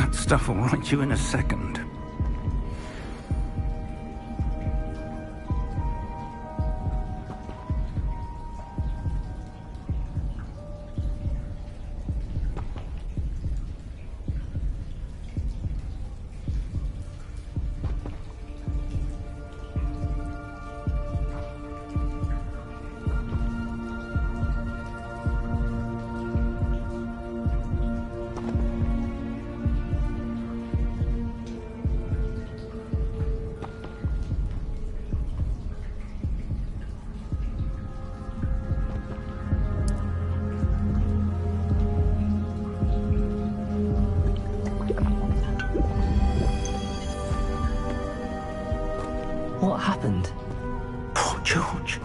That stuff will right you in a second. What happened? Poor George.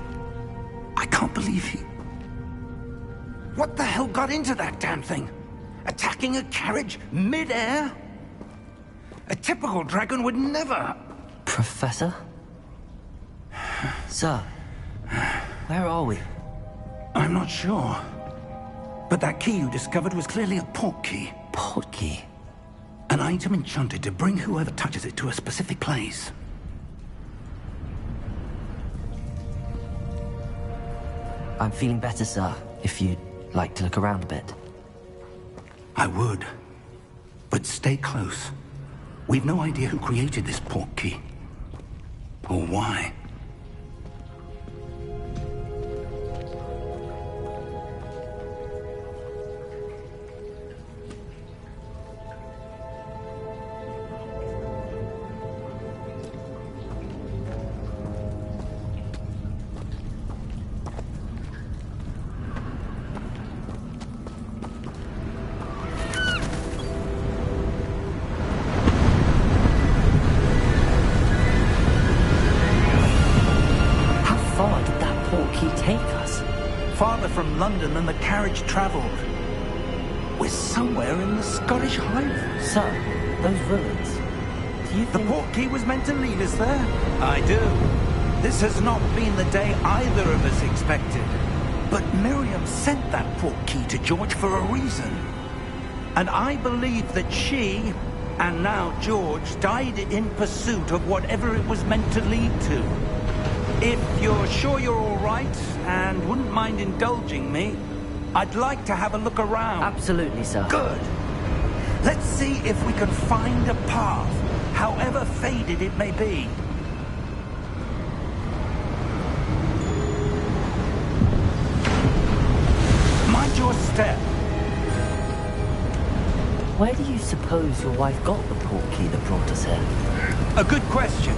I can't believe he... What the hell got into that damn thing? Attacking a carriage mid-air? A typical dragon would never... Professor? Sir, where are we? I'm not sure. But that key you discovered was clearly a port key. Port key? An item enchanted to bring whoever touches it to a specific place. I'm feeling better, sir, if you'd like to look around a bit. I would. But stay close. We've no idea who created this port key. Or why. Farther from London than the carriage travelled. We're somewhere in the Scottish Highlands. Sir, those ruins. Do you think... The port key was meant to lead us there? I do. This has not been the day either of us expected. But Miriam sent that port key to George for a reason. And I believe that she, and now George, died in pursuit of whatever it was meant to lead to. If you're sure you're all right, and wouldn't mind indulging me, I'd like to have a look around. Absolutely, sir. Good. Let's see if we can find a path, however faded it may be. Mind your step. Where do you suppose your wife got the port key that brought us here? A good question.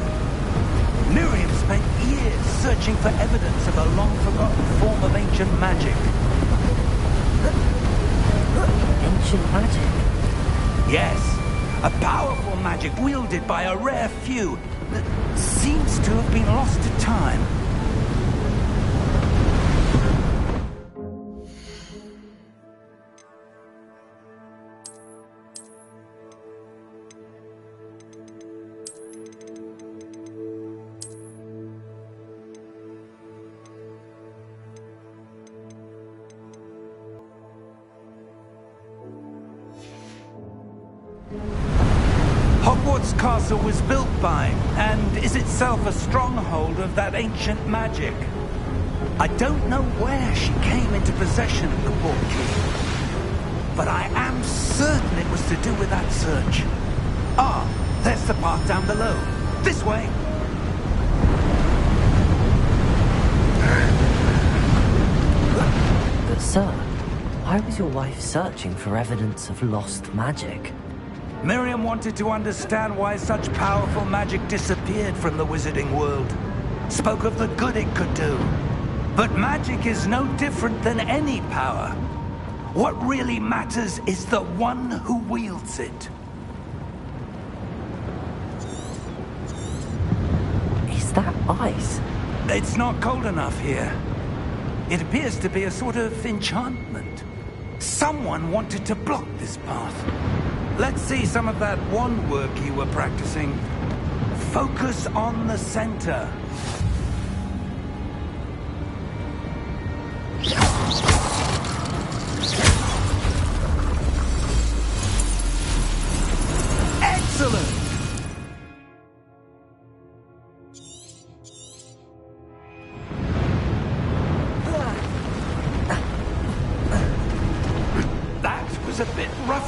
Miriam spent years searching for evidence of a long-forgotten form of ancient magic. Ancient magic? Yes, a powerful magic wielded by a rare few that seems to have been lost to time. Hogwarts Castle was built by, and is itself a stronghold of that ancient magic. I don't know where she came into possession of the port key, but I am certain it was to do with that search. Ah, there's the path down below. This way. But sir, why was your wife searching for evidence of lost magic? Miriam wanted to understand why such powerful magic disappeared from the wizarding world. Spoke of the good it could do. But magic is no different than any power. What really matters is the one who wields it. Is that ice? It's not cold enough here. It appears to be a sort of enchantment. Someone wanted to block this path. Let's see some of that wand work you were practicing. Focus on the center.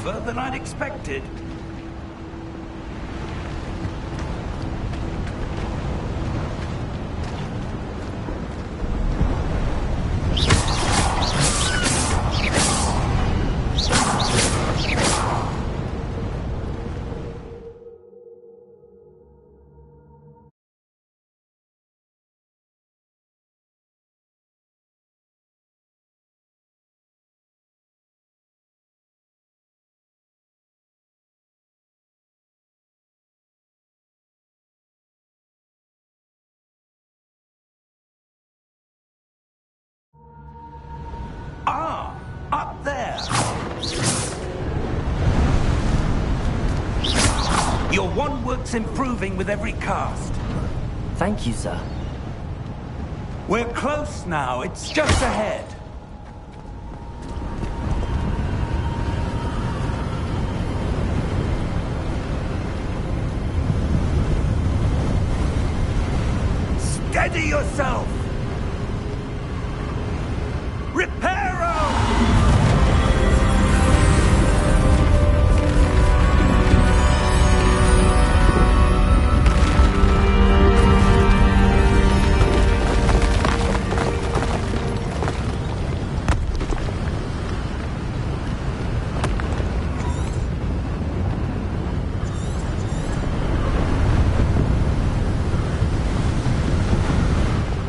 safer than I'd expected. Ah, up there. Your wand work's improving with every cast. Thank you, sir. We're close now. It's just ahead. Steady yourself! Reparo!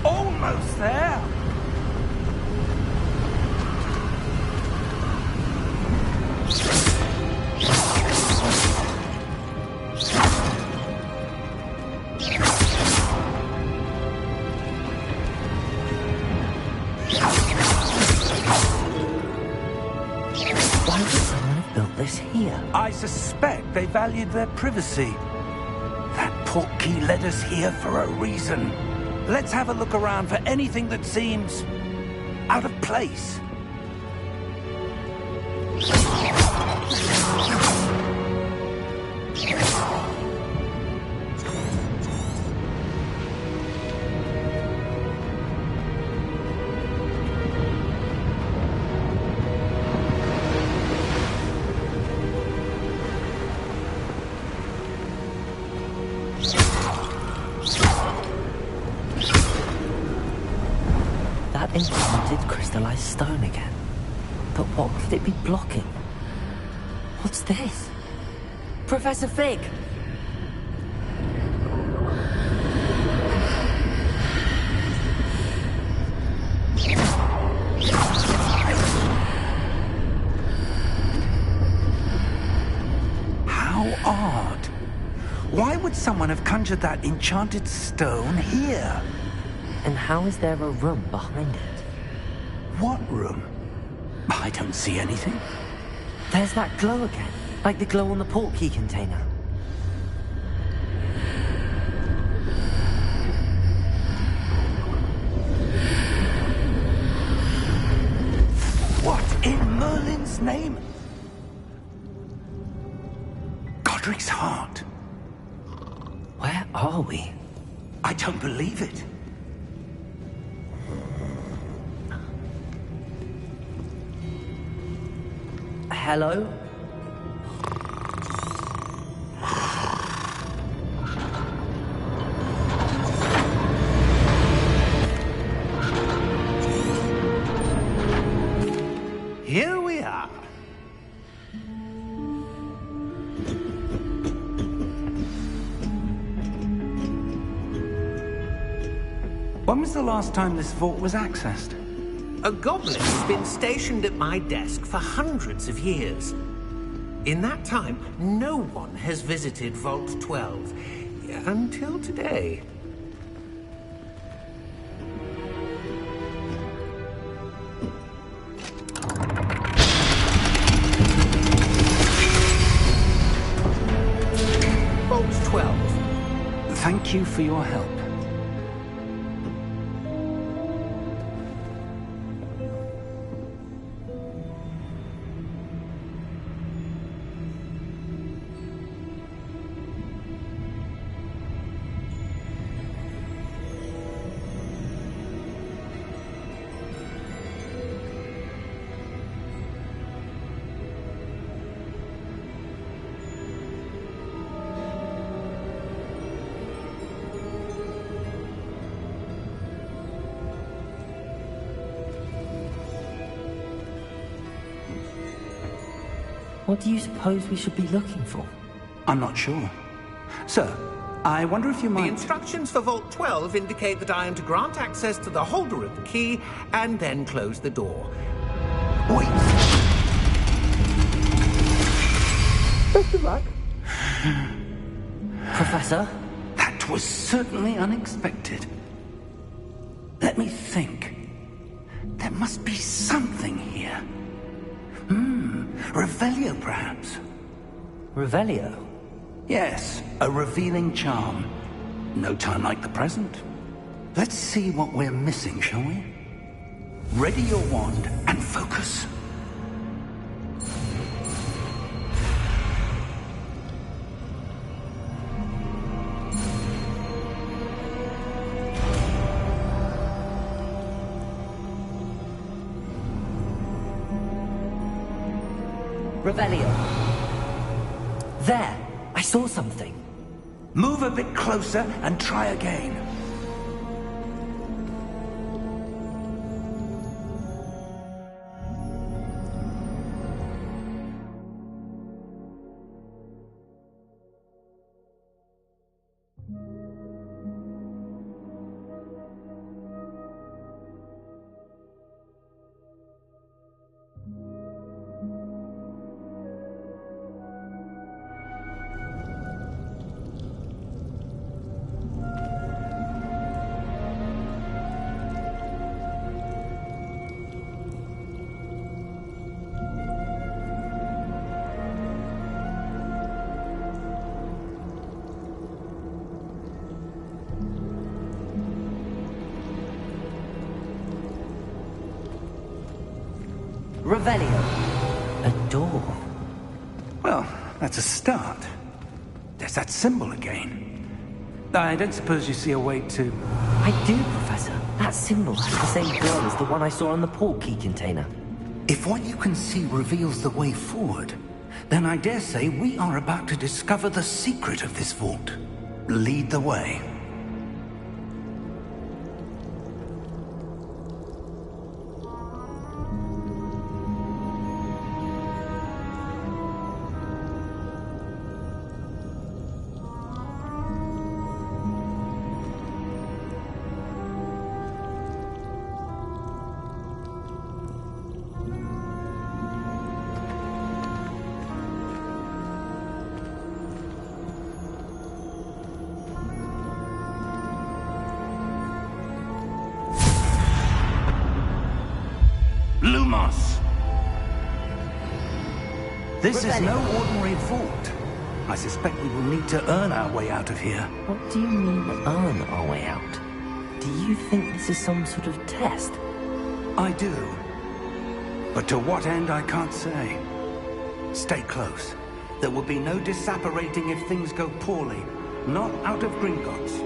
Almost there! Why would someone have built this here? I suspect they valued their privacy. That portkey led us here for a reason. Let's have a look around for anything that seems out of place. That enchanted crystallized stone again. But what could it be blocking? What's this? Professor Fig! How odd. Why would someone have conjured that enchanted stone here? And how is there a room behind it? What room? I don't see anything. There's that glow again, like the glow on the portkey container. What in Merlin's name? Godric's heart. Where are we? I don't believe it. Hello? Here we are. When was the last time this vault was accessed? A goblin has been stationed at my desk for hundreds of years. In that time, no one has visited Vault 12. Until today. Vault 12. Thank you for your help. What do you suppose we should be looking for? I'm not sure. Sir, I wonder if you might... The instructions for Vault 12 indicate that I am to grant access to the holder of the key and then close the door. Wait! Best of luck. Professor? That was certainly unexpected. Let me think. There must be something here. Revelio, perhaps. Revelio? Yes, a revealing charm. No time like the present. Let's see what we're missing, shall we? Ready your wand and focus. Revelio. There! I saw something. Move a bit closer and try again. Revelio. A door. Well, that's a start. There's that symbol again. I don't suppose you see a way to... I do, Professor. That symbol has the same glow as the one I saw on the port key container. If what you can see reveals the way forward, then I dare say we are about to discover the secret of this vault. Lead the way. Lumos! This is no ordinary vault. I suspect we will need to earn our way out of here. What do you mean, earn our way out? Do you think this is some sort of test? I do. But to what end, I can't say. Stay close. There will be no disapparating if things go poorly. Not out of Gringotts.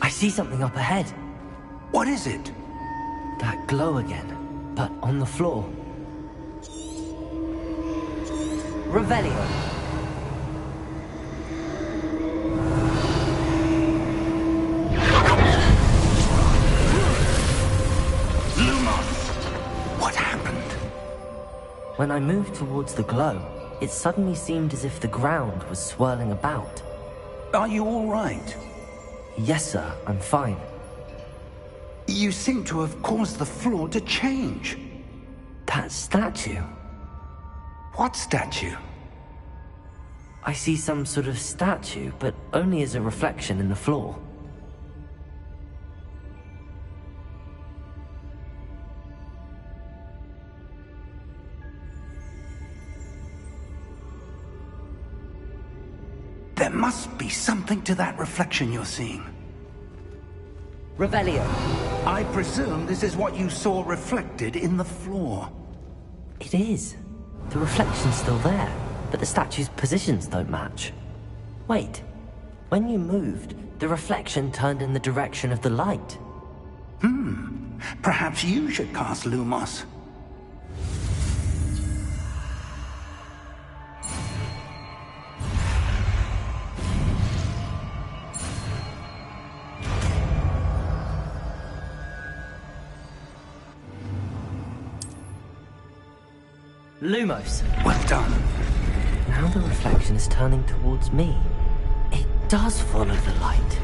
I see something up ahead. What is it? That glow again, but on the floor. Revelio. Lumos! What happened? When I moved towards the glow, it suddenly seemed as if the ground was swirling about. Are you all right? Yes, sir, I'm fine. You seem to have caused the floor to change. That statue. What statue? I see some sort of statue, but only as a reflection in the floor. There must be something to that reflection you're seeing. Revelio. I presume this is what you saw reflected in the floor. It is. The reflection's still there, but the statue's positions don't match. Wait. When you moved, the reflection turned in the direction of the light. Perhaps you should cast Lumos. Lumos. Well done. Now the reflection is turning towards me. It does follow the light.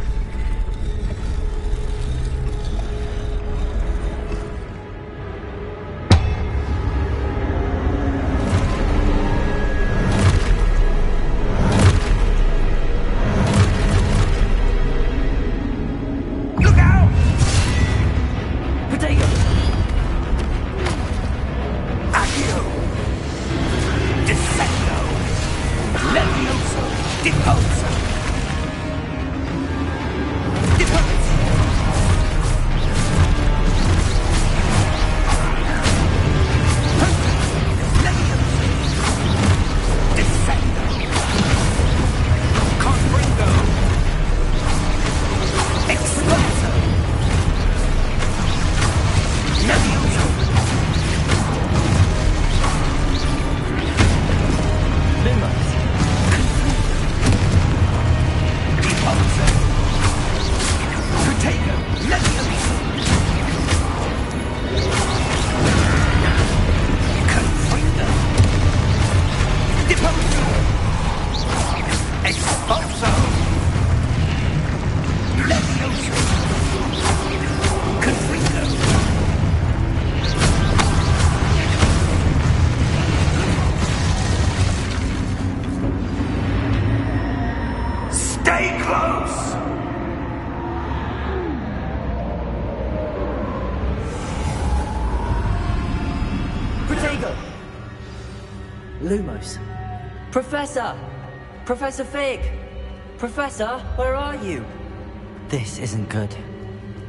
Look out! Potato! Accio! Descendo! Levioso! Deposa! Deposa! Levioso! Descendo! Confringo! Exploso! Levioso! Lumos. Deposa! Potato! Levioso! Confringo! Deposa! Expulso! Levioso! Confringo! Stay close! Protego! Lumos. Professor! Professor Fig! Professor, where are you? This isn't good.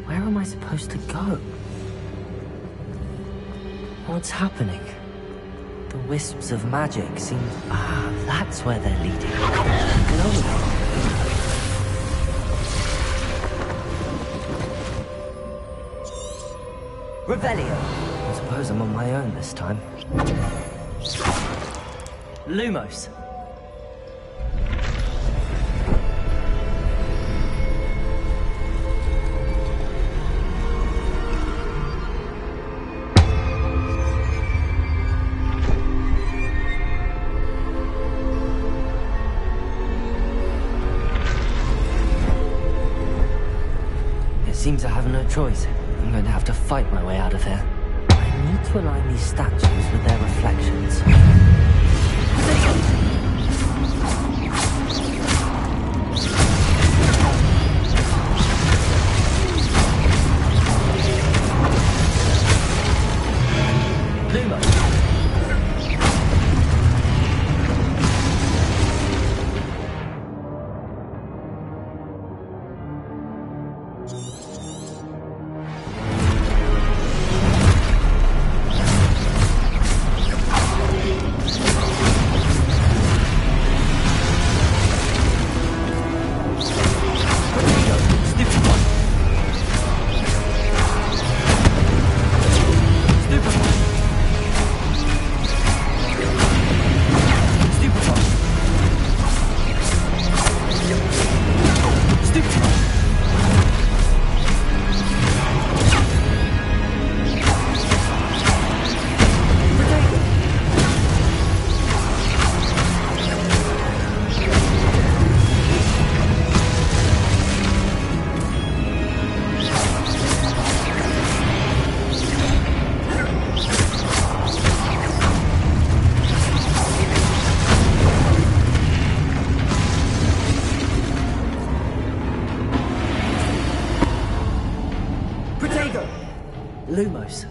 Where am I supposed to go? What's happening? The wisps of magic seem... Ah, that's where they're leading. Glowing. Revelio. I suppose I'm on my own this time. Lumos. It seems I have no choice. I'm going to have to fight my way out of here. I need to align these statues with their reflections. Lumos. Lumos.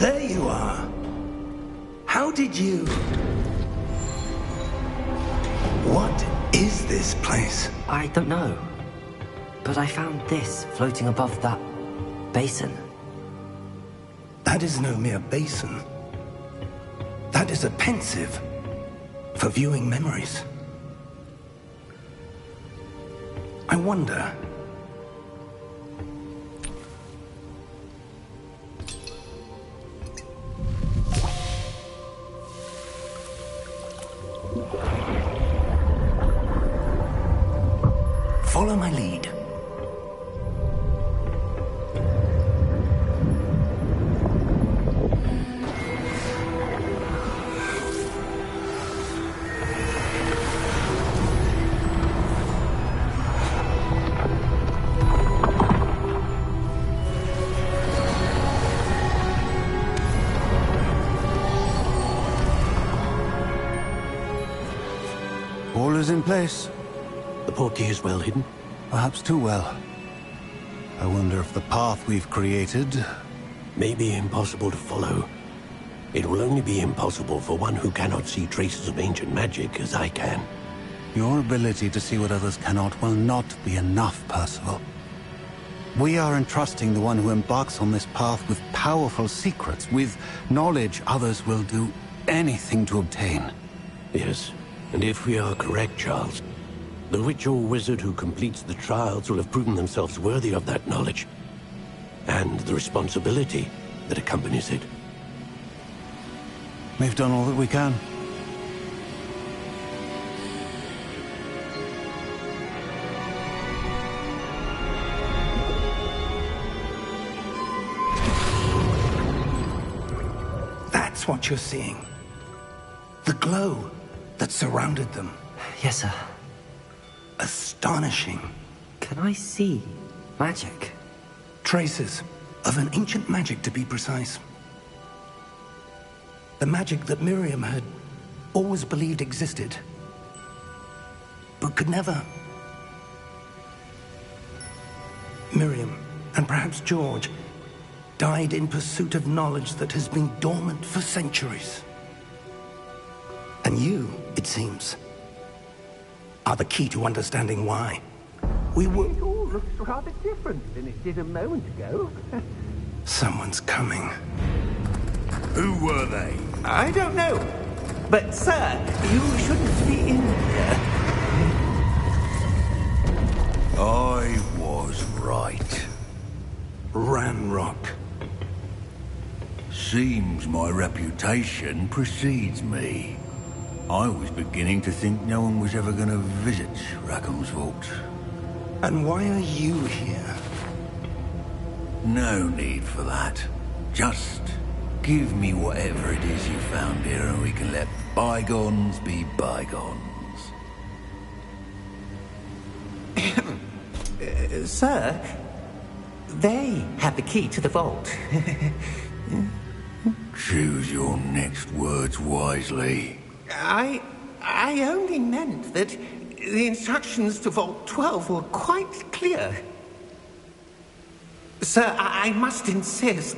There you are. How did you... What is this place? I don't know. But I found this floating above that basin. That is no mere basin. That is a pensive for viewing memories. I wonder... Follow my lead. All is in place. The portkey is well hidden. Perhaps too well. I wonder if the path we've created... May be impossible to follow. It will only be impossible for one who cannot see traces of ancient magic as I can. Your ability to see what others cannot will not be enough, Percival. We are entrusting the one who embarks on this path with powerful secrets, with knowledge others will do anything to obtain. Yes, and if we are correct, Charles, the witch or wizard who completes the trials will have proven themselves worthy of that knowledge, and the responsibility that accompanies it. We've done all that we can. That's what you're seeing. The glow that surrounded them. Yes, sir. Astonishing. Can I see magic? Traces of an ancient magic, to be precise. The magic that Miriam had always believed existed, but could never. Miriam, and perhaps George, died in pursuit of knowledge that has been dormant for centuries. And you, it seems, are the key to understanding why. We were... It all looks rather different than it did a moment ago. Someone's coming. Who were they? I don't know. But, sir, you shouldn't be in here. I was right. Ramrock. Seems my reputation precedes me. I was beginning to think no one was ever going to visit Rackham's vault. And why are you here? No need for that. Just give me whatever it is you found here and we can let bygones be bygones. Sir, they have the key to the vault. Choose your next words wisely. I only meant that the instructions to Vault 12 were quite clear. Sir, I must insist.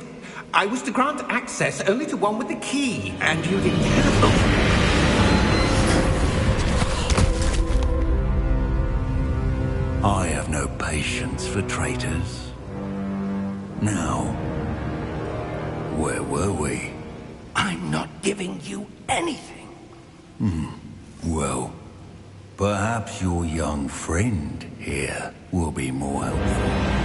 I was to grant access only to one with the key, and you didn't have... I have no patience for traitors. Now, where were we? I'm not giving you anything. Well, perhaps your young friend here will be more helpful.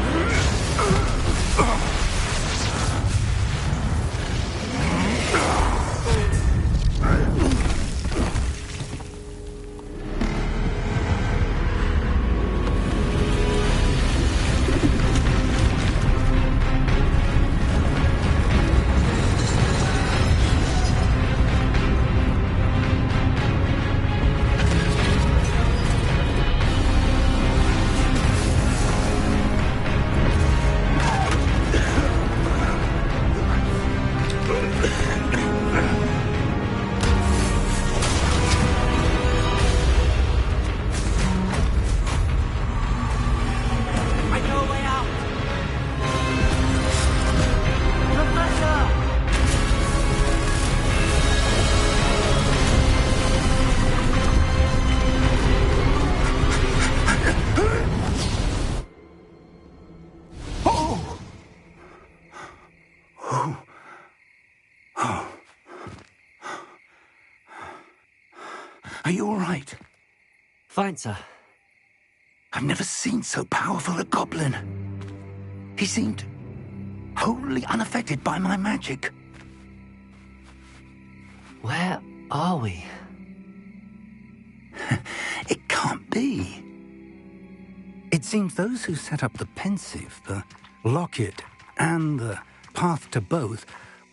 Are you all right? Fine, sir. I've never seen so powerful a goblin. He seemed wholly unaffected by my magic. Where are we? It can't be. It seems those who set up the pensive, the locket, and the path to both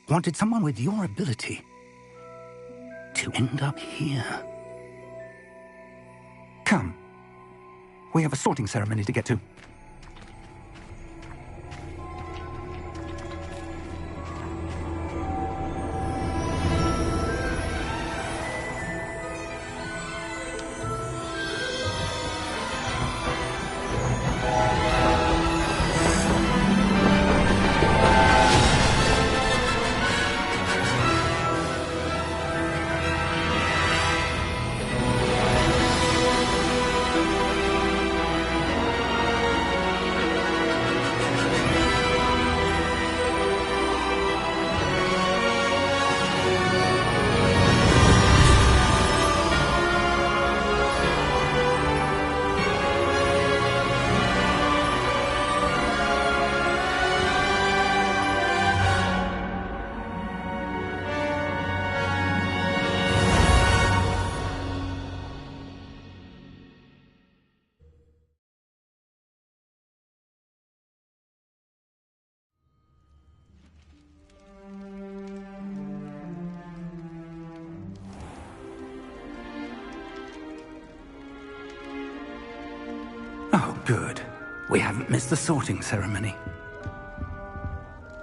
wanted someone with your ability to end up here. Come. We have a sorting ceremony to get to. Oh, good. We haven't missed the sorting ceremony.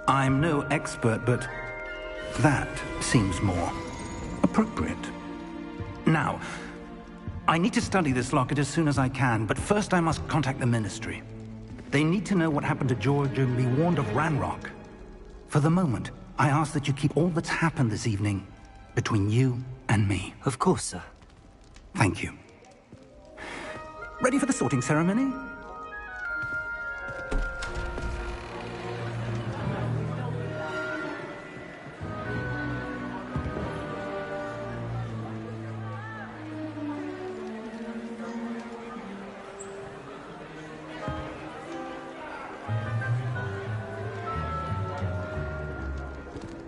I'm no expert, but that seems more appropriate. Now, I need to study this locket as soon as I can, but first I must contact the Ministry. They need to know what happened to George and be warned of Ranrock. For the moment, I ask that you keep all that's happened this evening between you and me. Of course, sir. Thank you. Ready for the sorting ceremony?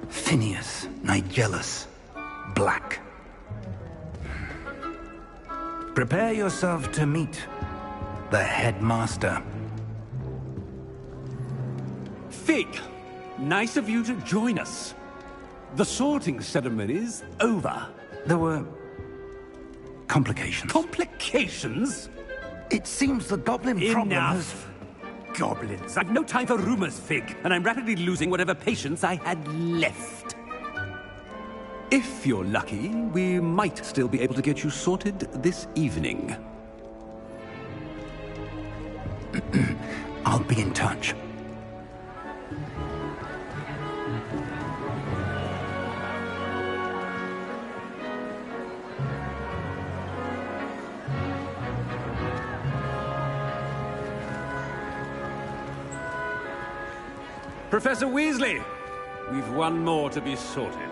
Phineas, Nigellus, Black. Prepare yourself to meet the headmaster. Fig, nice of you to join us. The sorting ceremony's over. There were complications. Complications? It seems the goblin problem has... Enough. Goblins. I've no time for rumors, Fig, and I'm rapidly losing whatever patience I had left. If you're lucky, we might still be able to get you sorted this evening. I'll be in touch. Professor Weasley, we've one more to be sorted.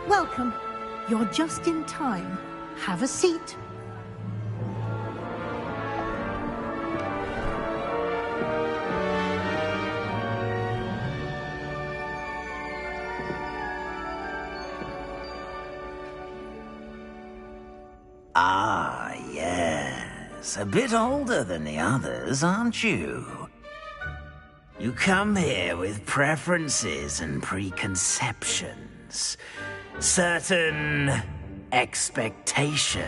Welcome. You're just in time. Have a seat. Ah, yes. A bit older than the others, aren't you? You come here with preferences and preconceptions. Certain expectations.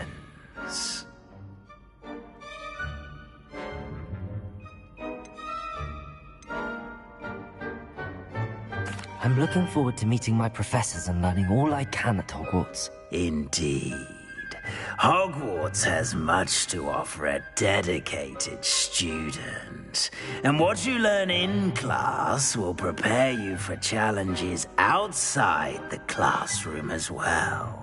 I'm looking forward to meeting my professors and learning all I can at Hogwarts. Indeed. Hogwarts has much to offer a dedicated student. And what you learn in class will prepare you for challenges outside the classroom as well.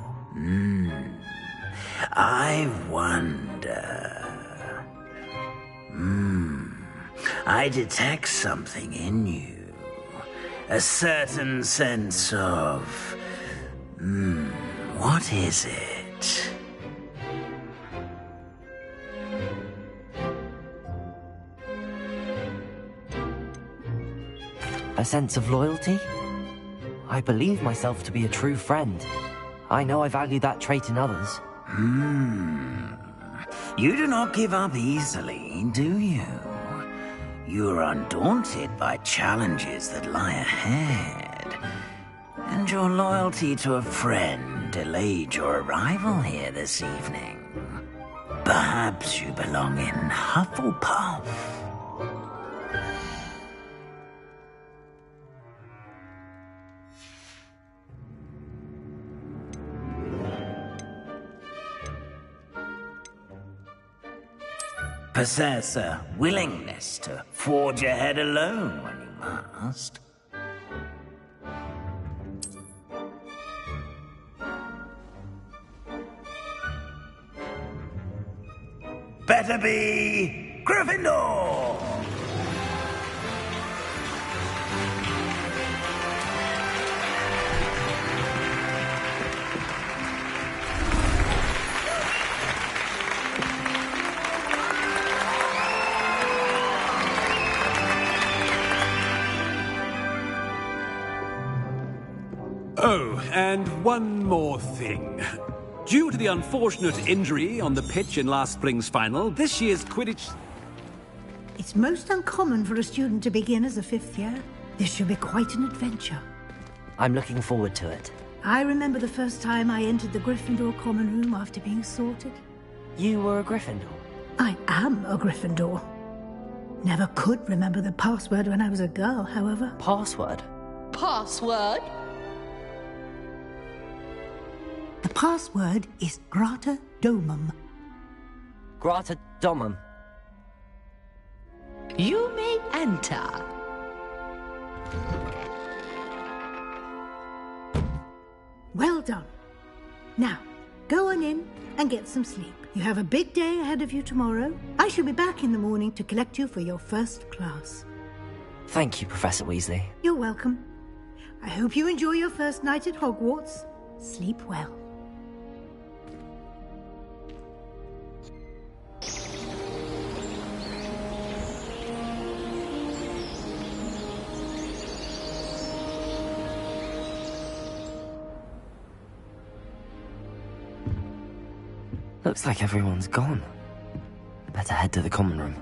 I wonder... I detect something in you. A certain sense of... what is it? A sense of loyalty? I believe myself to be a true friend. I know I value that trait in others. You do not give up easily, do you? You are undaunted by challenges that lie ahead. And your loyalty to a friend delayed your arrival here this evening. Perhaps you belong in Hufflepuff. Possess a willingness to forge ahead alone when you must. Better be Gryffindor! Oh, and one more thing. Due to the unfortunate injury on the pitch in last spring's final, this year's Quidditch... It's most uncommon for a student to begin as a fifth year. This should be quite an adventure. I'm looking forward to it. I remember the first time I entered the Gryffindor common room after being sorted. You were a Gryffindor? I am a Gryffindor. Never could remember the password when I was a girl, however. Password? Password? The password is Grata Domum. Grata Domum. You may enter. Well done. Now, go on in and get some sleep. You have a big day ahead of you tomorrow. I shall be back in the morning to collect you for your first class. Thank you, Professor Weasley. You're welcome. I hope you enjoy your first night at Hogwarts. Sleep well. Looks like everyone's gone. Better head to the common room.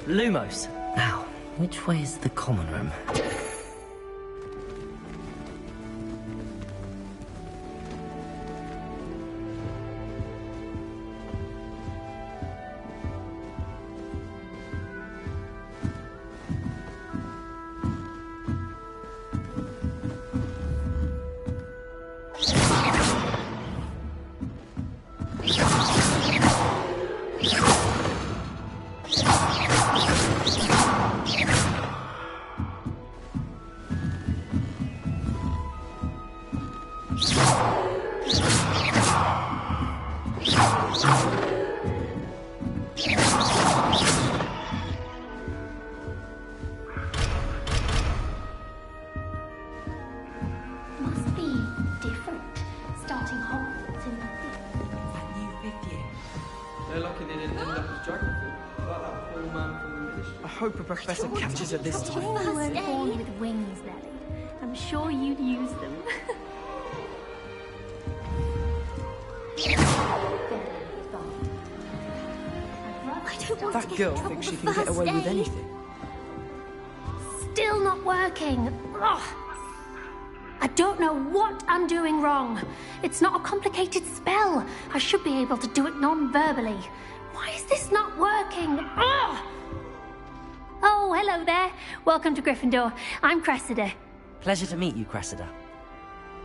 Lumos. Now, which way is the common room? Must be different, starting Hogwarts in the That new fifth year. They're lucky they didn't end up as geography, like that poor man from the ministry. I hope a professor catches her this time. You weren't born with wings, Nelly. I'm sure you'd use them. I don't want That to get girl in trouble thinks she the can get first away with day. anything. Still not working. Ugh. I don't know what I'm doing wrong. It's not a complicated spell. I should be able to do it non-verbally. Why is this not working? Ugh. Oh, hello there. Welcome to Gryffindor. I'm Cressida. Pleasure to meet you, Cressida.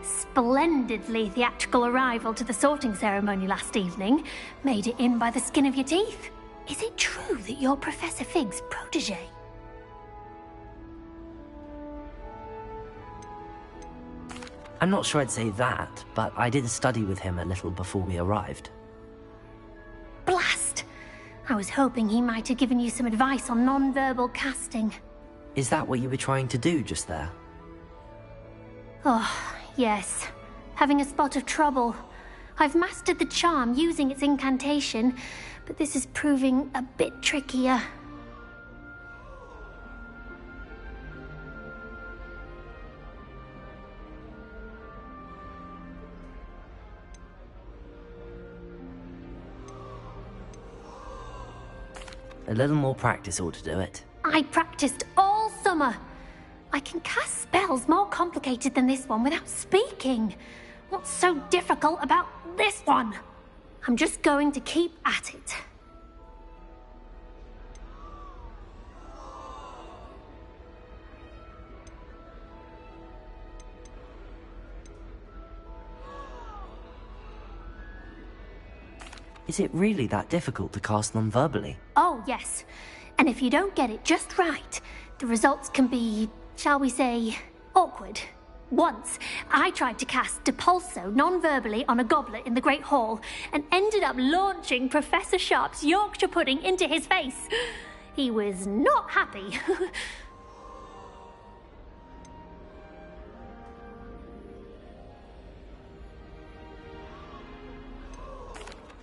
splendidly theatrical arrival to the sorting ceremony last evening. Made it in by the skin of your teeth. Is it true that you're Professor Fig's protege? I'm not sure I'd say that, but I did study with him a little before we arrived. Blast! I was hoping he might have given you some advice on non-verbal casting. Is that what you were trying to do just there? Oh, yes. Having a spot of trouble. I've mastered the charm using its incantation, but this is proving a bit trickier. A little more practice ought to do it. I practiced all summer. I can cast spells more complicated than this one without speaking. What's so difficult about this one? I'm just going to keep at it. Is it really that difficult to cast non-verbally? Oh, yes. And if you don't get it just right, the results can be, shall we say, awkward. Once, I tried to cast Depulso non-verbally on a goblet in the Great Hall and ended up launching Professor Sharp's Yorkshire pudding into his face. He was not happy.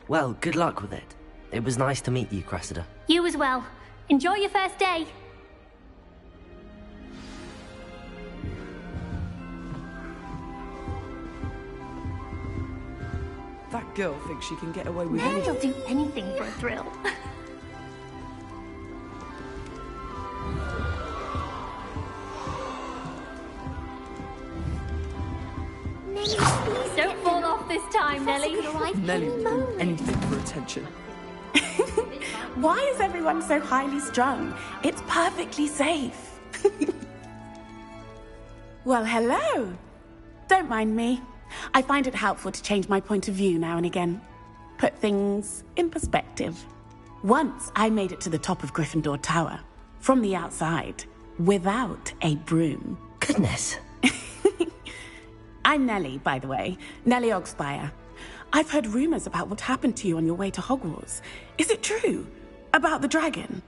Well, good luck with it. It was nice to meet you, Cressida. You as well. Enjoy your first day. That girl thinks she can get away with She'll anything. do anything for a thrill. Don't fall off this time, Nellie. Nellie will do anything for attention. Why is everyone so highly strung? It's perfectly safe. Well, hello. Don't mind me. I find it helpful to change my point of view now and again. Put things in perspective. Once I made it to the top of Gryffindor Tower, from the outside, without a broom. Goodness. I'm Nellie, by the way. Nellie Ogspire. I've heard rumors about what happened to you on your way to Hogwarts. Is it true? About the dragon?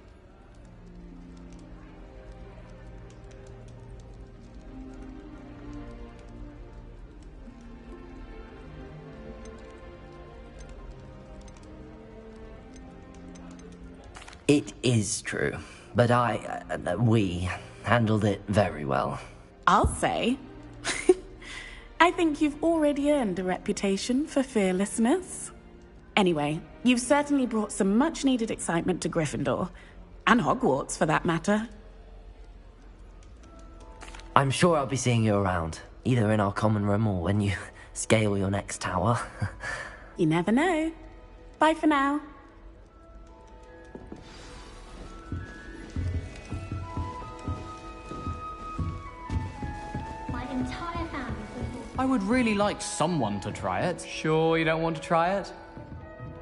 It is true, but we handled it very well. I'll say. I think you've already earned a reputation for fearlessness. Anyway, you've certainly brought some much-needed excitement to Gryffindor. And Hogwarts, for that matter. I'm sure I'll be seeing you around, either in our common room or when you scale your next tower. You never know. Bye for now. My entire family. I would really like someone to try it. Sure you don't want to try it?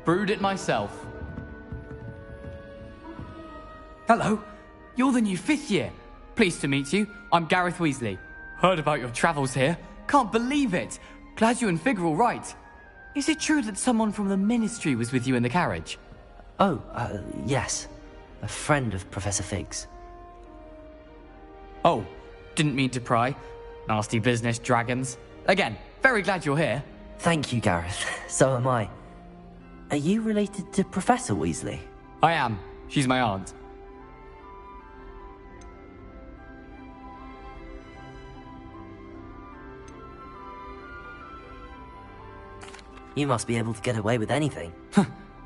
Brewed it myself. Hello, you're the new 5th year. Pleased to meet you. I'm Gareth Weasley. Heard about your travels here. Can't believe it. Glad you and Fig are all right. Is it true that someone from the Ministry was with you in the carriage? Oh, yes. A friend of Professor Fig's. Oh, didn't mean to pry. Nasty business, dragons. Again, very glad you're here. Thank you, Gareth. So am I. Are you related to Professor Weasley? I am. She's my aunt. You must be able to get away with anything.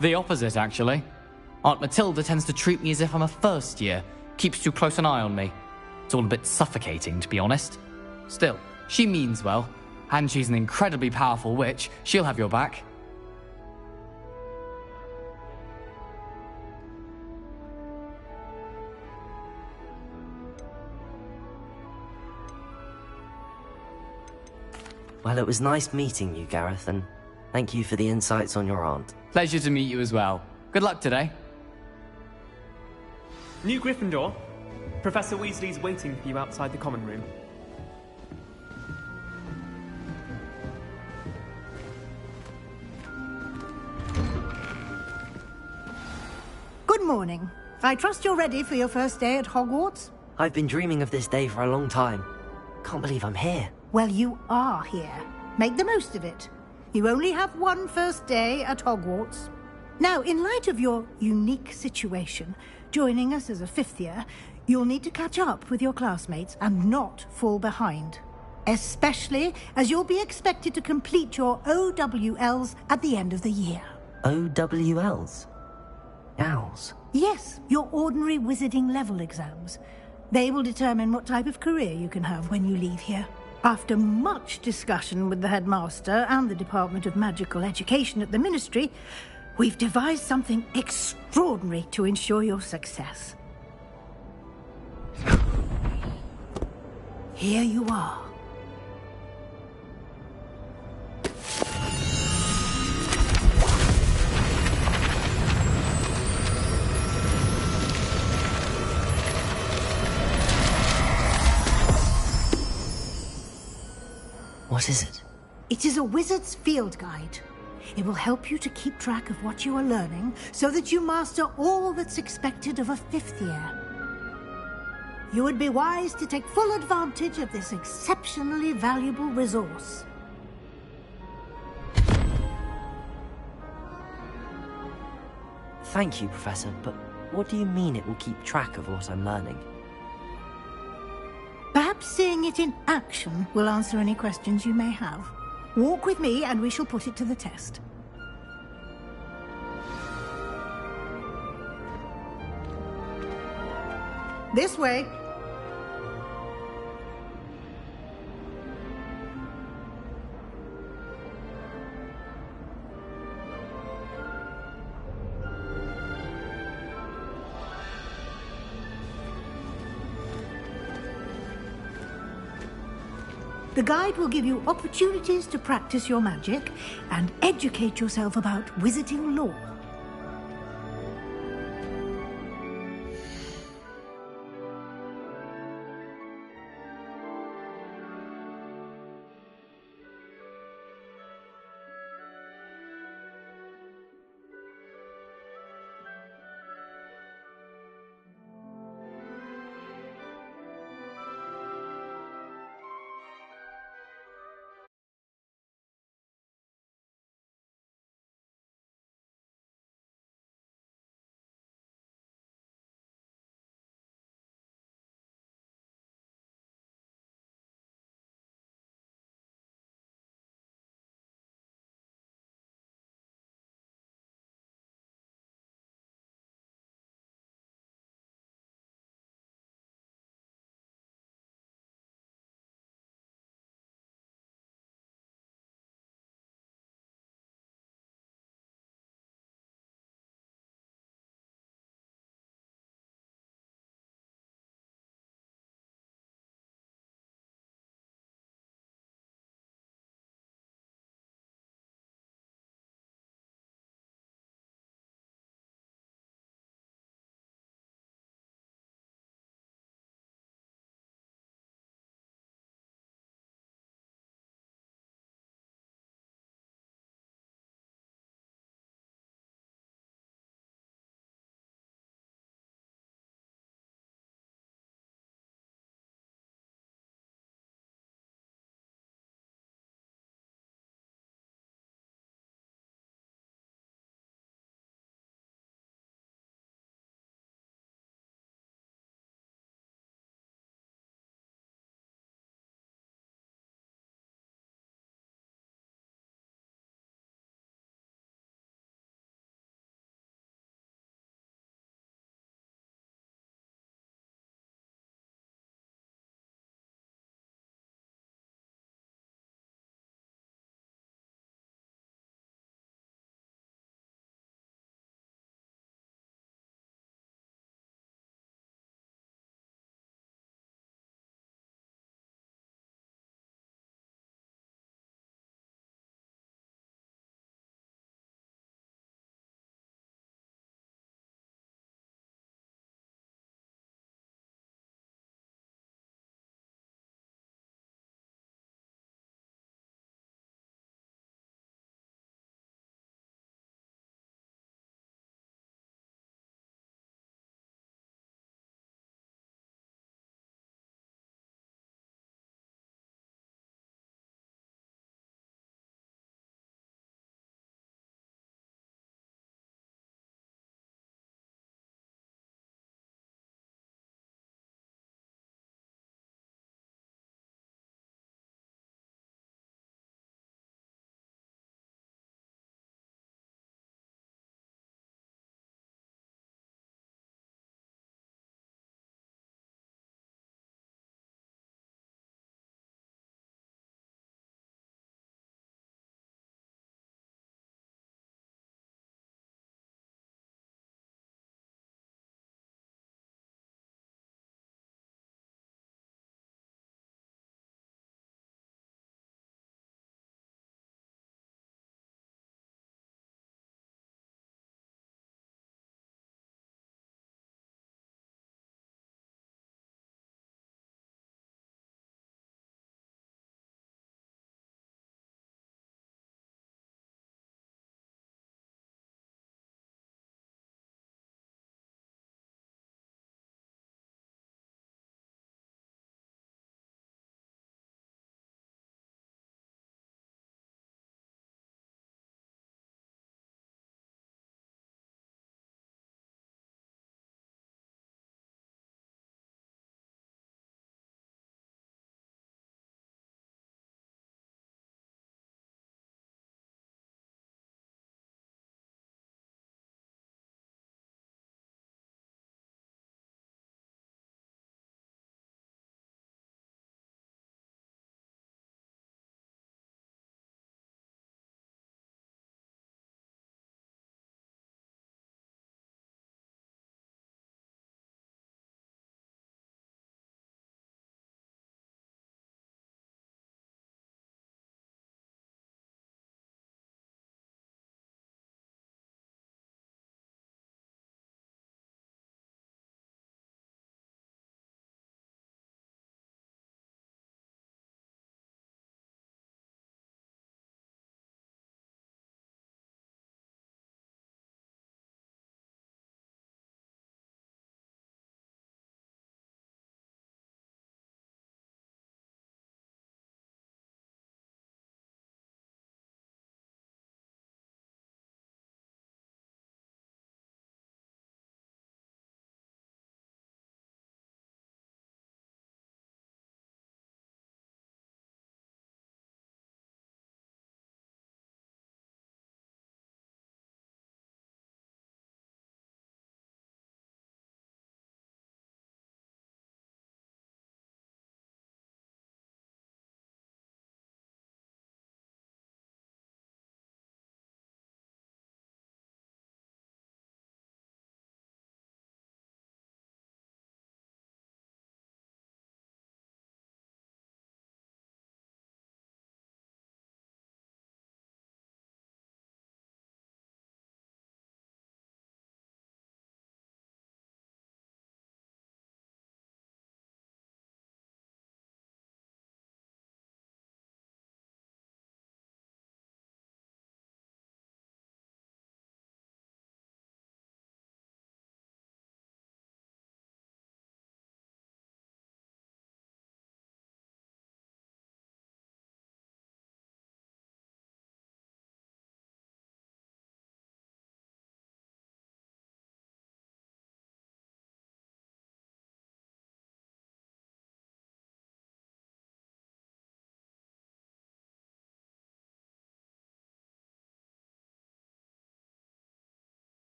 The opposite, actually. Aunt Matilda tends to treat me as if I'm a first year. Keeps too close an eye on me. It's all a bit suffocating, to be honest. Still, she means well. And she's an incredibly powerful witch. She'll have your back. Well, it was nice meeting you, Gareth, and thank you for the insights on your aunt. Pleasure to meet you as well. Good luck today. New Gryffindor. Professor Weasley's waiting for you outside the common room. Good morning. I trust you're ready for your first day at Hogwarts? I've been dreaming of this day for a long time. Can't believe I'm here. Well, you are here. Make the most of it. You only have one first day at Hogwarts. Now, in light of your unique situation, joining us as a fifth year, you'll need to catch up with your classmates and not fall behind. Especially as you'll be expected to complete your OWLs at the end of the year. OWLs? Owls? Yes, your ordinary wizarding level exams. They will determine what type of career you can have when you leave here. After much discussion with the headmaster and the Department of Magical Education at the Ministry, we've devised something extraordinary to ensure your success. Here you are. What is it? It is a wizard's field guide. It will help you to keep track of what you are learning so that you master all that's expected of a fifth year. You would be wise to take full advantage of this exceptionally valuable resource. Thank you, Professor, but what do you mean it will keep track of what I'm learning? Perhaps seeing it in action will answer any questions you may have. Walk with me and we shall put it to the test. This way. The guide will give you opportunities to practice your magic and educate yourself about wizarding lore.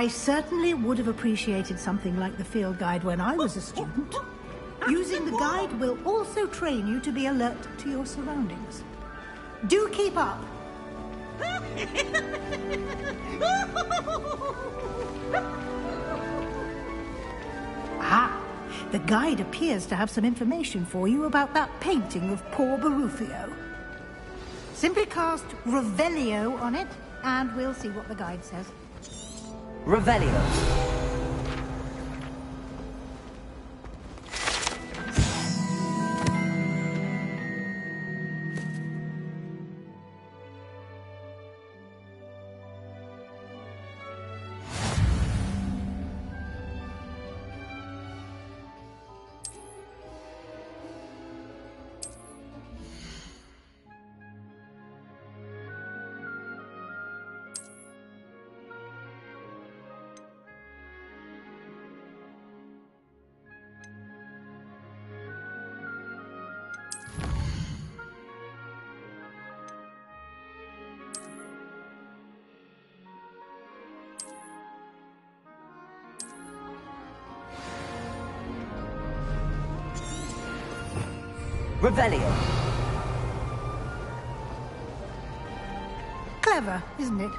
I certainly would have appreciated something like the field guide when I was a student. Using the guide will also train you to be alert to your surroundings. Do keep up. Ah, the guide appears to have some information for you about that painting of poor Barufio. Simply cast Revelio on it, and we'll see what the guide says. Revelio. Revelio. Clever, isn't it?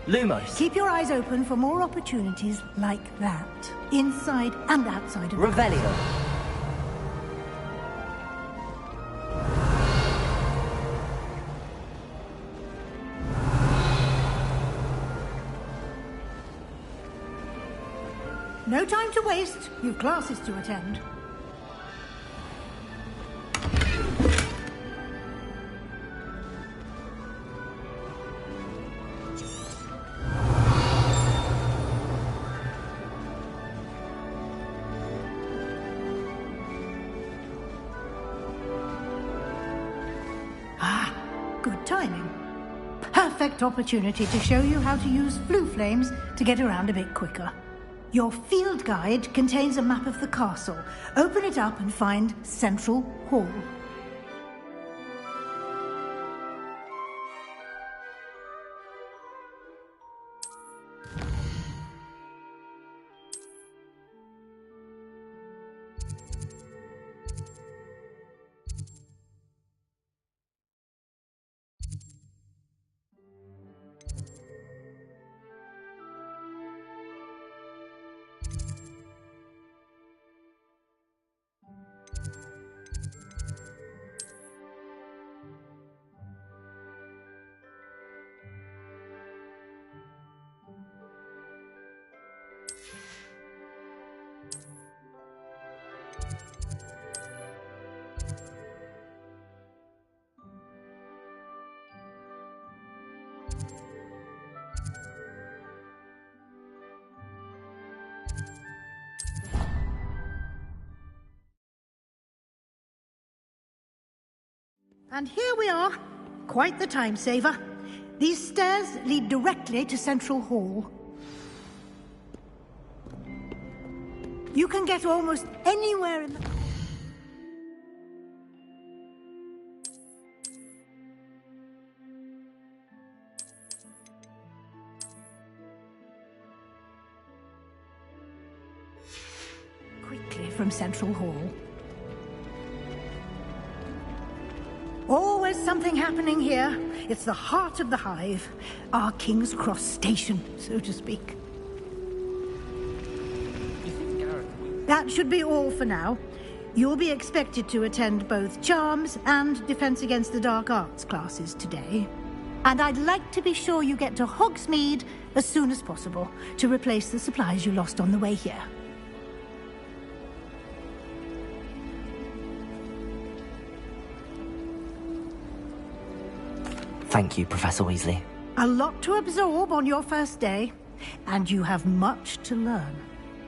Lumos. Keep your eyes open for more opportunities like that, inside and outside of Revelio. No time to waste. You've classes to attend. Good timing. Perfect opportunity to show you how to use flue flames to get around a bit quicker. Your field guide contains a map of the castle. Open it up and find Central Hall. And here we are. Quite the time saver. These stairs lead directly to Central Hall. You can get almost anywhere in the... quickly from Central Hall. Always something happening here. It's the heart of the hive. Our King's Cross station, so to speak. That should be all for now. You'll be expected to attend both Charms and Defense Against the Dark Arts classes today. And I'd like to be sure you get to Hogsmeade as soon as possible to replace the supplies you lost on the way here. Thank you, Professor Weasley. A lot to absorb on your first day, and you have much to learn.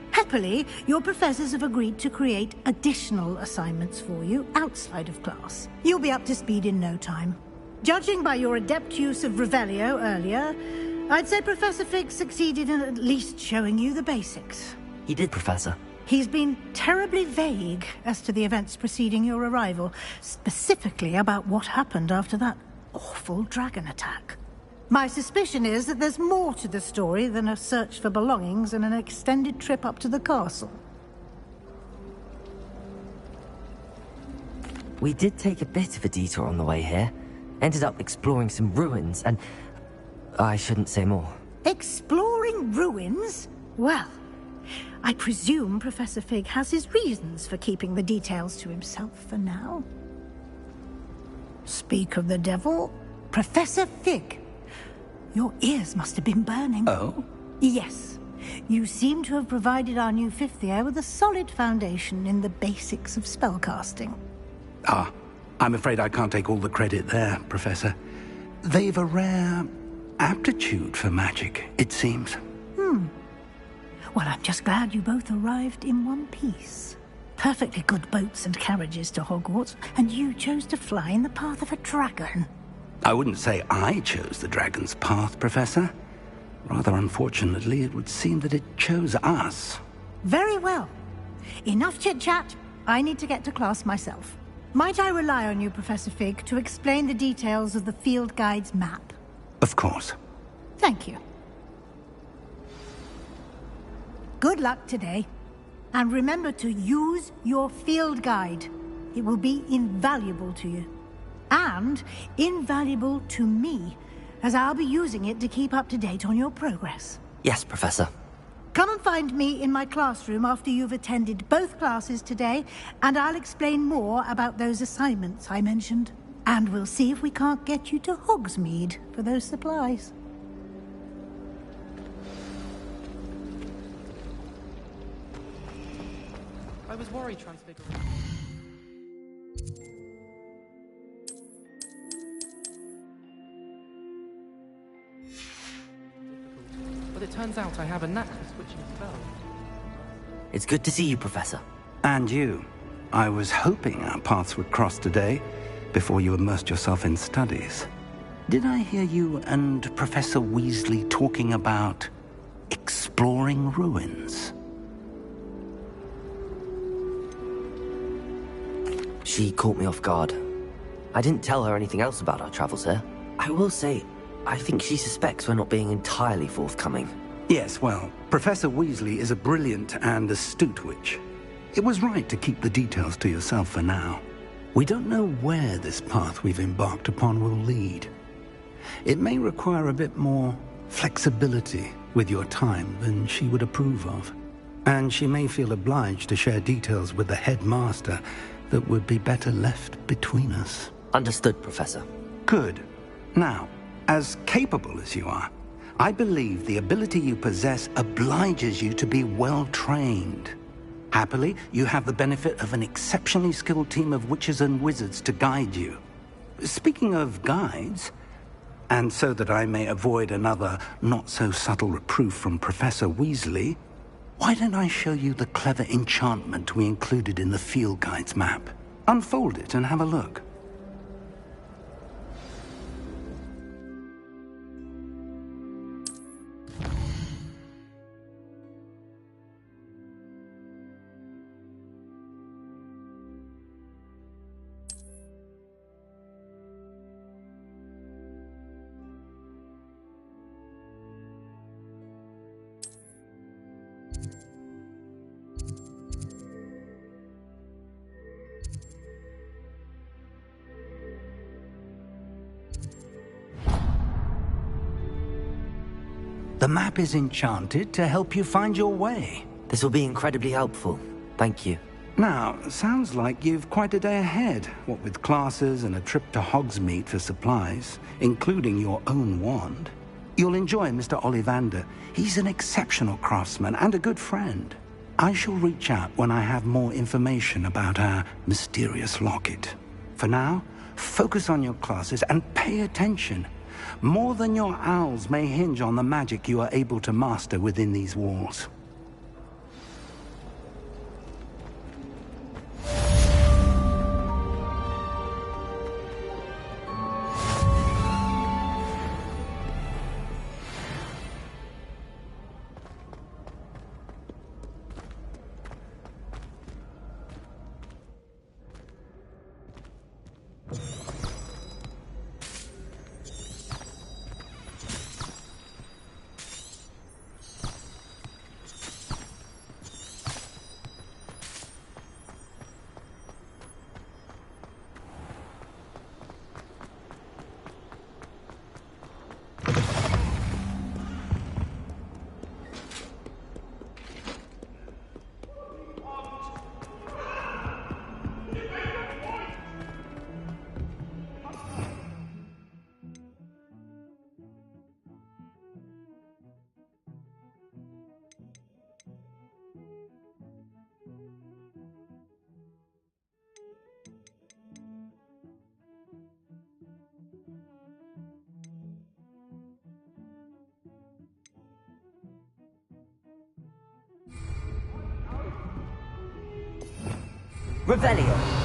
Happily, your professors have agreed to create additional assignments for you outside of class. You'll be up to speed in no time. Judging by your adept use of Revelio earlier, I'd say Professor Fig succeeded in at least showing you the basics. He did, Professor. He's been terribly vague as to the events preceding your arrival, specifically about what happened after that awful dragon attack. My suspicion is that there's more to the story than a search for belongings and an extended trip up to the castle. We did take a bit of a detour on the way here. Ended up exploring some ruins and... I shouldn't say more. Exploring ruins? Well, I presume Professor Fig has his reasons for keeping the details to himself for now. Speak of the devil, Professor Fig. Your ears must have been burning. Oh? Yes. You seem to have provided our new fifth year with a solid foundation in the basics of spellcasting. Ah, I'm afraid I can't take all the credit there, Professor. They've a rare aptitude for magic, it seems. Well, I'm just glad you both arrived in one piece. Perfectly good boats and carriages to Hogwarts, and you chose to fly in the path of a dragon. I wouldn't say I chose the dragon's path, Professor. Rather unfortunately, it would seem that it chose us. Very well. Enough chit-chat. I need to get to class myself. Might I rely on you, Professor Fig, to explain the details of the field guide's map? Of course. Thank you. Good luck today. And remember to use your field guide. It will be invaluable to you. And invaluable to me, as I'll be using it to keep up to date on your progress. Yes, Professor. Come and find me in my classroom after you've attended both classes today, and I'll explain more about those assignments I mentioned. And we'll see if we can't get you to Hogsmeade for those supplies. I was worried transfiguring. But it turns out I have a knack for switching spells. It's good to see you, Professor. And you. I was hoping our paths would cross today, before you immersed yourself in studies. Did I hear you and Professor Weasley talking about exploring ruins? She caught me off guard. I didn't tell her anything else about our travels here. I will say, I think she suspects we're not being entirely forthcoming. Yes, well, Professor Weasley is a brilliant and astute witch. It was right to keep the details to yourself for now. We don't know where this path we've embarked upon will lead. It may require a bit more flexibility with your time than she would approve of. And she may feel obliged to share details with the headmaster that would be better left between us. Understood, Professor. Good. Now, as capable as you are, I believe the ability you possess obliges you to be well-trained. Happily, you have the benefit of an exceptionally skilled team of witches and wizards to guide you. Speaking of guides, and so that I may avoid another not-so-subtle reproof from Professor Weasley, why don't I show you the clever enchantment we included in the field guide's map? Unfold it and have a look. The map is enchanted to help you find your way. This will be incredibly helpful. Thank you. Now, sounds like you've quite a day ahead, what with classes and a trip to Hogsmeade for supplies, including your own wand. You'll enjoy Mr. Ollivander. He's an exceptional craftsman and a good friend. I shall reach out when I have more information about our mysterious locket. For now, focus on your classes and pay attention. More than your owls may hinge on the magic you are able to master within these walls. Revelio.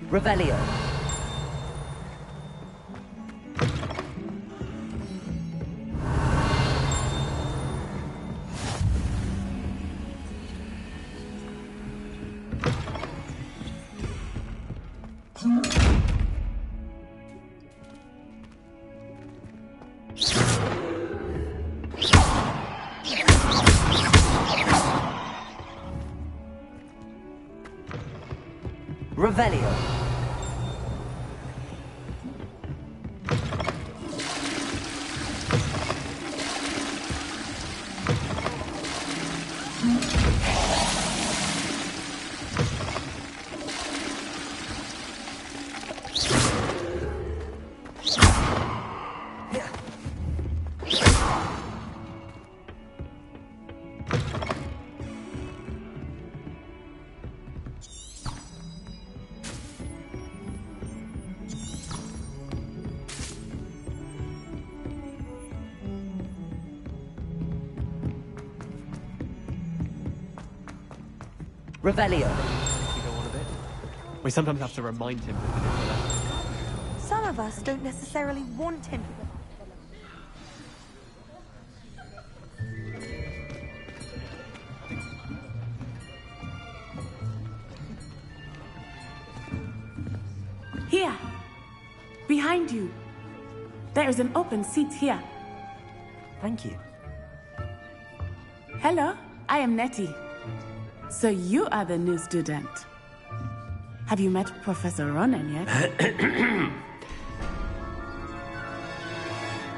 Revelio. Revelio. Revelio. We sometimes have to remind him that it is left. Some of us don't necessarily want him. Here. Behind you. There is an open seat here. Thank you. Hello, I am Nettie. So you are the new student. Have you met Professor Ronan yet?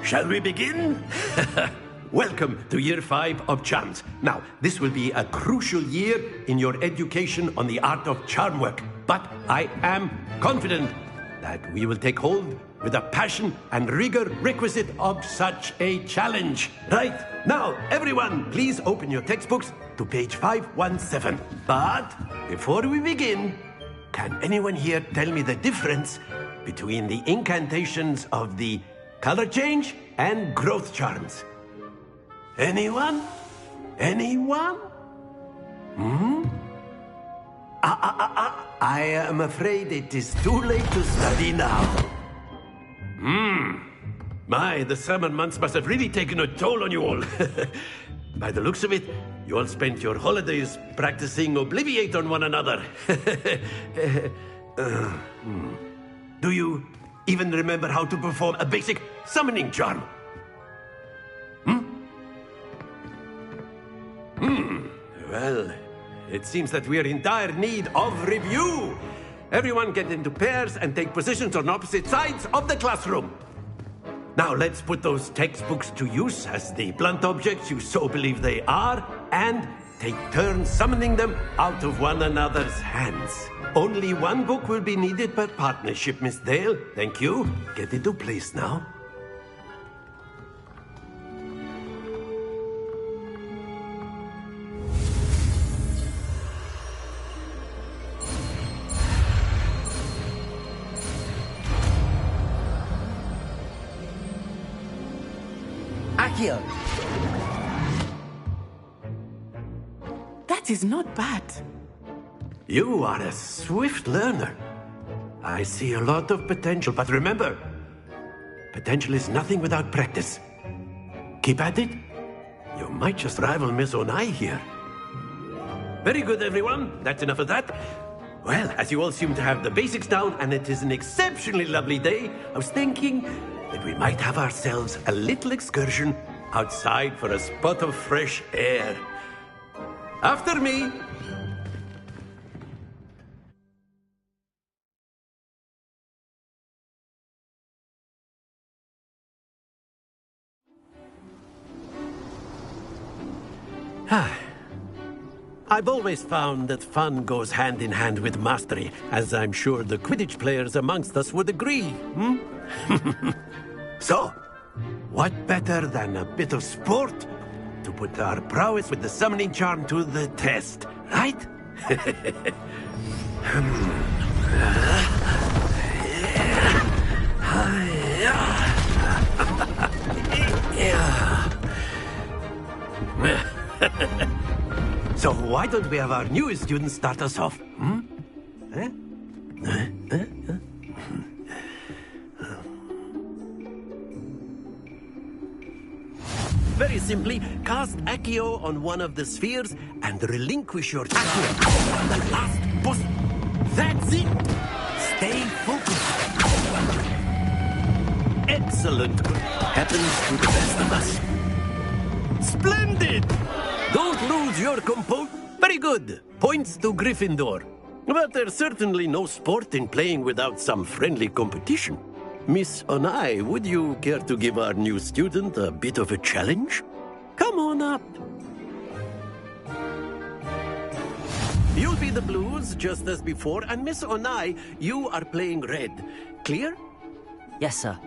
Shall we begin? Welcome to Year 5 of Charms. Now, this will be a crucial year in your education on the art of charm work. But I am confident that we will take hold with the passion and rigor requisite of such a challenge. Right, now, everyone, please open your textbooks to page 517. But before we begin, can anyone here tell me the difference between the incantations of the color change and growth charms? Anyone? Anyone? I am afraid it is too late to study now. My, the summer months must have really taken a toll on you all. By the looks of it, you all spent your holidays practicing Obliviate on one another. Do you even remember how to perform a basic summoning charm? Well, it seems that we are in dire need of review. Everyone get into pairs and take positions on opposite sides of the classroom. Now let's put those textbooks to use as the blunt objects you so believe they are, and take turns summoning them out of one another's hands. Only one book will be needed per partnership, Miss Dale. Thank you. Get into place now. Accio. That is not bad. You are a swift learner. I see a lot of potential, but remember, potential is nothing without practice. Keep at it. You might just rival Miss Onai here. Very good, everyone. That's enough of that. Well, as you all seem to have the basics down, and it is an exceptionally lovely day, I was thinking that we might have ourselves a little excursion outside for a spot of fresh air. After me. I've always found that fun goes hand in hand with mastery, as I'm sure the Quidditch players amongst us would agree, So, what better than a bit of sport to put our prowess with the summoning charm to the test, right? So why don't we have our newest student start us off? Very simply, cast Accio on one of the spheres and relinquish your Accio at the last boost. That's it! Stay focused. Excellent. Happens to the best of us. Splendid! Don't lose your composure. Very good. Points to Gryffindor. But there's certainly no sport in playing without some friendly competition. Miss Onai, would you care to give our new student a bit of a challenge? Come on up. You'll be the blues, just as before, and Miss Onai, you are playing red. Clear? Yes, sir.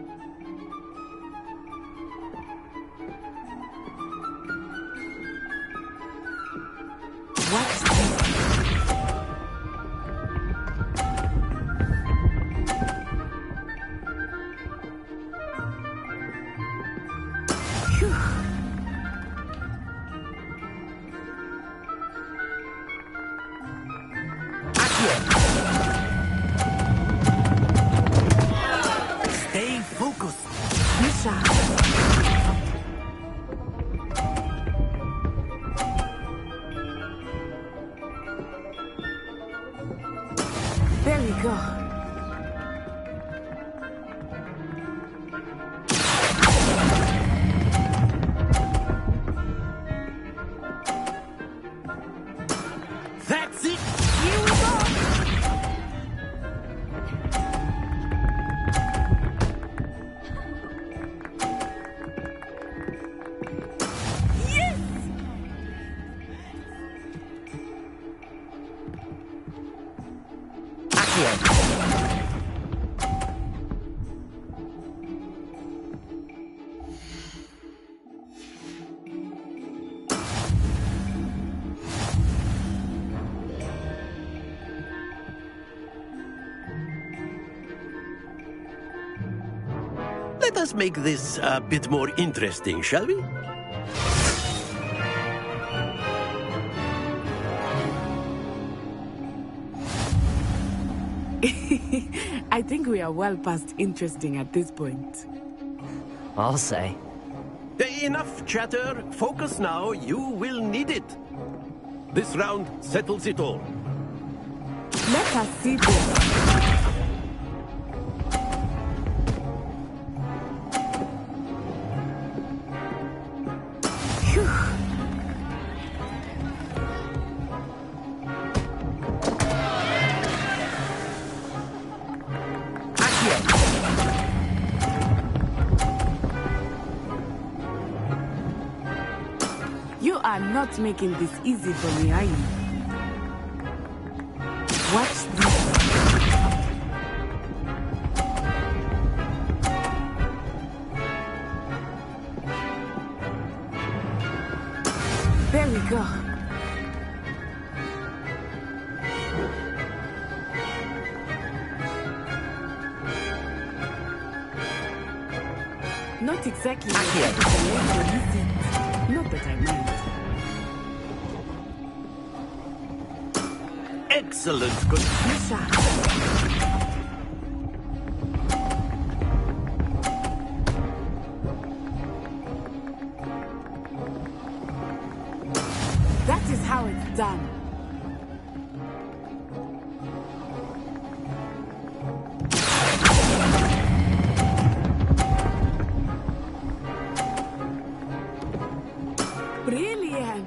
Stay focused. There we go. That's it. Here we go. Yes! Let us make this a bit more interesting, shall we? I think we are well past interesting at this point. I'll say. Enough chatter. Focus now. You will need it. This round settles it all. Let us see this. You are not making this easy for me, are you? Watch this. There we go. Not exactly. Not that I mind. Excellent. Good. That is how it's done. Brilliant.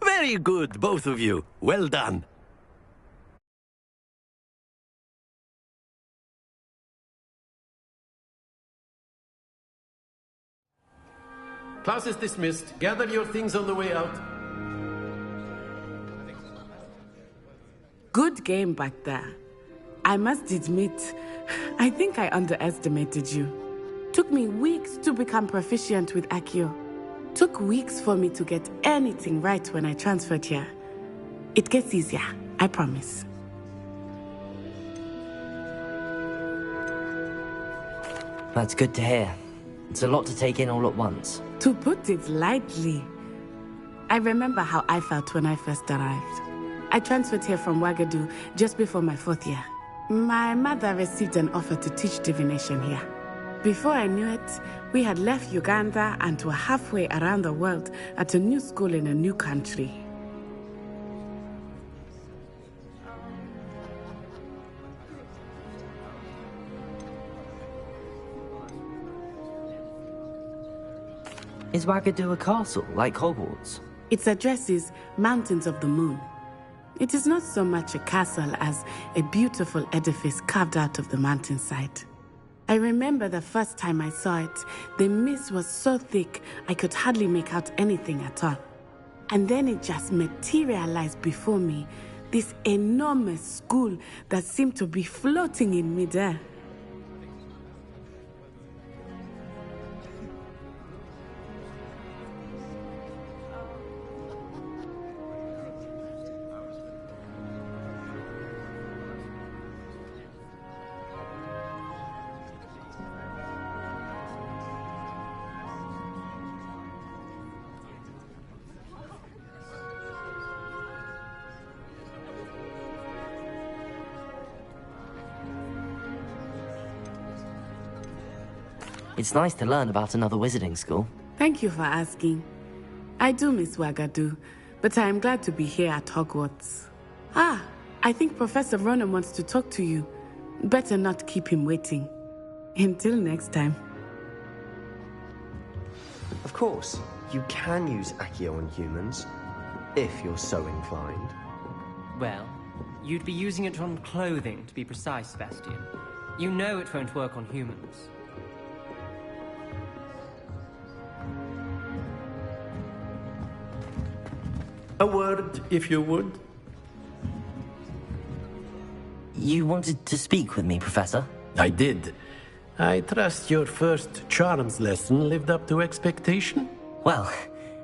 Very good, both of you. Well done. Class is dismissed. Gather your things on the way out. Good game back there. I must admit, I think I underestimated you. Took me weeks to become proficient with Accio. Took weeks for me to get anything right when I transferred here. It gets easier, I promise. That's good to hear. It's a lot to take in all at once. To put it lightly, I remember how I felt when I first arrived. I transferred here from Ouagadougou just before my 4th year. My mother received an offer to teach divination here. Before I knew it, we had left Uganda and were halfway around the world at a new school in a new country. Is Ouagadougou a castle, like Hogwarts? Its address is Mountains of the Moon. It is not so much a castle as a beautiful edifice carved out of the mountainside. I remember the first time I saw it, the mist was so thick I could hardly make out anything at all. And then it just materialized before me, this enormous school that seemed to be floating in midair. It's nice to learn about another wizarding school. Thank you for asking. I do miss Ouagadougou, but I am glad to be here at Hogwarts. Ah, I think Professor Ronan wants to talk to you. Better not keep him waiting. Until next time. Of course, you can use Accio on humans, if you're so inclined. Well, you'd be using it on clothing, to be precise, Sebastian. You know it won't work on humans. A word, if you would. You wanted to speak with me, Professor? I did. I trust your first charms lesson lived up to expectation? Well,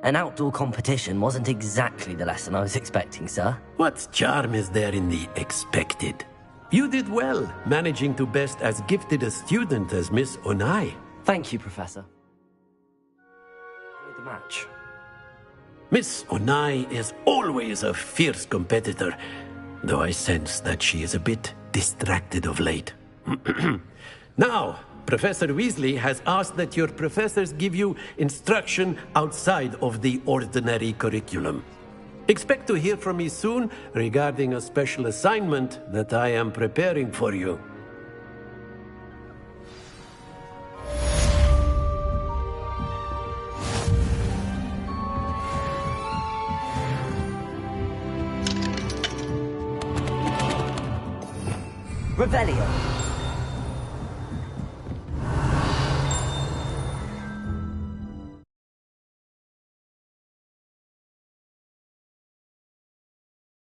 an outdoor competition wasn't exactly the lesson I was expecting, sir. What charm is there in the expected? You did well, managing to best as gifted a student as Miss Onai. Thank you, Professor. The match. Miss Onai is always a fierce competitor, though I sense that she is a bit distracted of late. Now, Professor Weasley has asked that your professors give you instruction outside of the ordinary curriculum. Expect to hear from me soon regarding a special assignment that I am preparing for you. Revelio.